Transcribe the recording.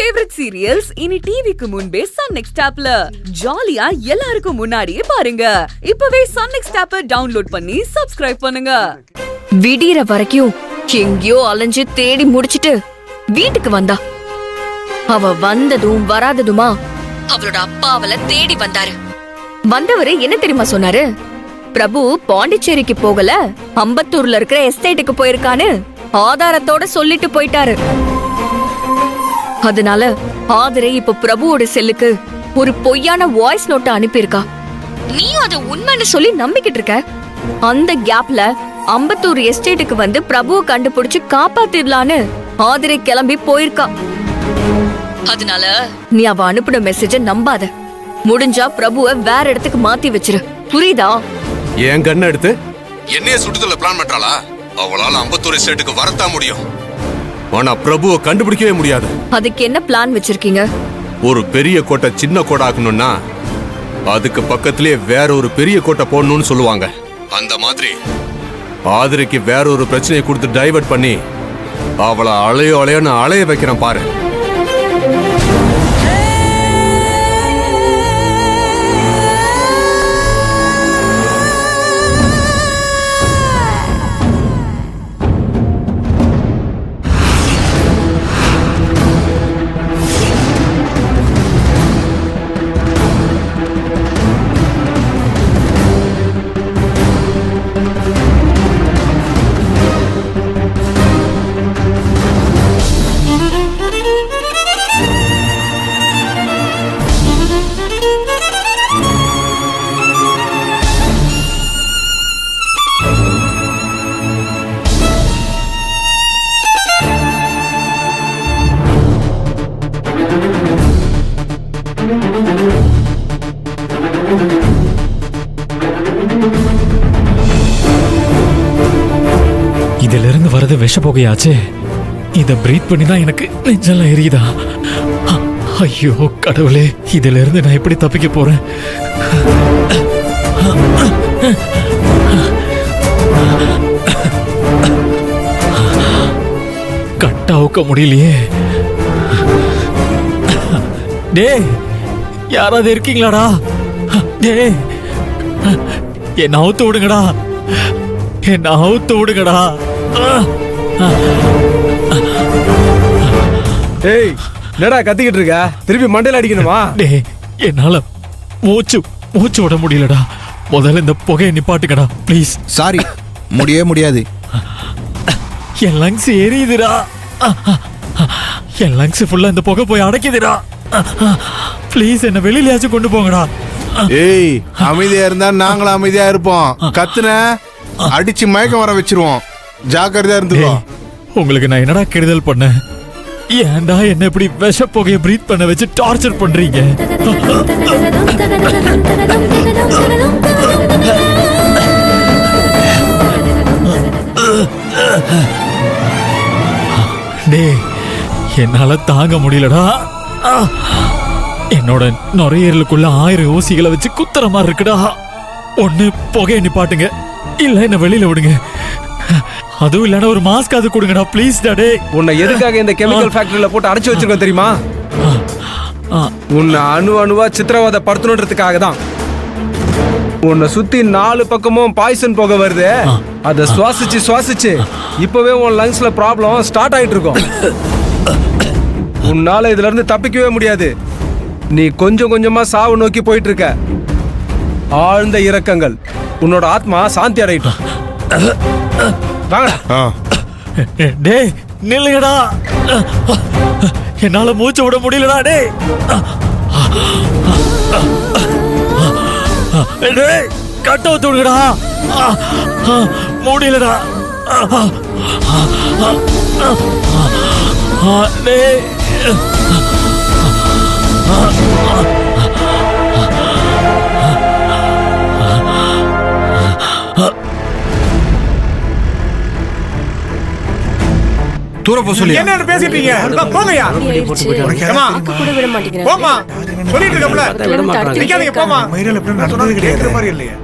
Favourite serials இனி டிவிக்கு முன்பே சன் நெக்ஸ்ட் ஆப்ல ஜாலியா எல்லாருக்கும் முன்னாடியே பாருங்க. இப்பவே சன் நெக்ஸ்ட் ஆப்பை டவுன்லோட் பண்ணி சப்ஸ்கிரைப் பண்ணுங்க. விடியற வரைக்கும் எங்கேயோ அலைஞ்சு தேடி முடிச்சிட்டு வீட்டுக்கு வந்தா. அவ வந்ததும் வராததுமா அவளோட அப்பா அவளை தேடி வந்தாரு. வந்தவரு என்ன தெரியுமா சொன்னாரு? பிரபு பாண்டிச்சேரிக்கு போகல, அம்பத்தூர்ல இருக்கிற எஸ்டேட்டுக்கு போயிருக்கான்னு ஆதாரத்தோட சொல்லிட்டு போயிட்டாரு. அதனால ஆதரே இப்ப பிரபுவோட செல்லுக்கு ஒரு பொய்யான வாய்ஸ் நோட்டை அனுப்பியிருக்கா. நீயும் அதை உண்மைன்னு சொல்லி நம்பிக்கிட்டு இருக்க. அந்த கேப்ல அம்பத்தூர் எஸ்டேட்டுக்கு வந்து பிரபுவை கண்டுபிடிச்சு காப்பாத்திடலான்னு ஆதரே கிளம்பி போயிருக்கா. அதனால நீ அவ அனுப்பின மெசேஜ நம்பாத. முடிஞ்சா பிரபுவை வேற இடத்துக்கு மாத்தி வச்சிரு, புரியுதா? என் கண்ண எடுத்து என்னைய சுட்டுதல பிளான் பண்றாளா? அவளால அம்பத்தூர் எஸ்டேட்டுக்கு வரத்தா முடியும், ஆனா பிரபுவை கண்டுபிடிக்கவே முடியாது. அதுக்கு என்ன பிளான் வச்சிருக்கீங்க? ஒரு பெரிய கோட்டை சின்ன கோட்டை ஆக்கணும்னா அதுக்கு பக்கத்திலே வேற ஒரு பெரிய கோட்டை போடணும்னு சொல்லுவாங்க. அந்த மாதிரி ஆதிரைக்கு வேற ஒரு பிரச்சனையை கொடுத்து டைவர்ட் பண்ணி அவளை அலையோன்னு அலைய வைக்கிறேன் பாரு. இதுல இருந்து வரது விஷ புகையாச்சே. இத பிரீத் பண்ணி தான் எனக்கு நெஞ்செல்லாம் எரியுதா. ஐயோ கடவுளே, இதுல இருந்து நான் எப்படி தப்பிக்க போறேன்? கட்டாவுக்க முடியலையே. டேய், யாராவது இருக்கீங்களாடா? டேய், என்ன அவுத்து விடுங்கடா, என்ன அவுத்து விடுங்கடா. ஏய், என்னடா கத்திக்கிட்டு இருக்க? திருப்பி மண்டையில அடிக்கணுமா? டேய், என்னால மூச்சு விட முடியலடா. முதல்ல இந்த புகையை நிப்பாட்டுக்கடா ப்ளீஸ். சாரி, முடியாது. என் லங்ஸ் எரியுதுடா. என் லங்ஸ் ஃபுல்லா இந்த புகை போய் அடைக்குதுடா. ப்ளீஸ் என்ன வெளியிலயாச்சும் கொண்டு போங்கடா. ஏய், அமைதியா இருந்தா நாங்களும் அமைதியா இருப்போம். கத்துன அடிச்சு மயக்கம் வர வச்சிருவோம். ஜாக்கிரதையா இருந்துக்கோ. உங்களுக்கு நான் என்னடா கெடுதல் பண்ணேன்? ஏன்டா என்ன இப்படி விஷ புகையை பிரீத் பண்ண வச்சு டார்ச்சர் பண்றீங்க? டேய், என்னால தாங்க முடியலடா. என்னோட நுரையீரலுக்குள்ள 1000 ஊசிகளை வச்சு குத்துற மாதிரி இருக்குடா. ஒண்ணு புகையை நிப்பாட்டுங்க, இல்ல என்ன வெளியில விடுங்க. அதுவும் இல்லன்னா ஒரு மாஸ்க் அது கொடுங்கடா ப்ளீஸ். டே, உன்னை எதுக்காக இந்த கெமிக்கல் ஃபேக்டரியில போட்டு அடைச்சு வச்சிருக்கோம் தெரியுமா? உன்னை அணுவா சித்திரவதை படுத்தணுன்றதுக்காக தான். உன்னை சுத்தி 4 பக்கமும் பாய்சன் புகை வருது. அதை சுவாசிச்சு இப்பவே உன் லங்ஸ்ல ப்ராப்ளம் ஸ்டார்ட் ஆயிட்டு இருக்கும். உன்னால இதுல இருந்து தப்பிக்கவே முடியாது. நீ கொஞ்சம் கொஞ்சமா சாவு நோக்கி போயிட்டு இருக்க. ஆழ்ந்த இரக்கங்கள். உன்னோட ஆத்மா சாந்தி அடையட்டும். வாங்கடா. டேய் நில்லுங்கடா, என்னால மூச்சு விட முடியலடா. டேய், கட்ட விட்டுடுங்கடா, முடியலடா. டேய், தூர போ சொல்லி என்ன பேசிட்டீங்க? போங்கயா. கூட விட மாட்டேங்கிறேன். போமா. சொல்லிட்டு இருக்கோம்ல. நிக்காதீங்க, போமா. மயிரல எப்படி நடந்தது கிடையாது மாதிரி இல்லையா?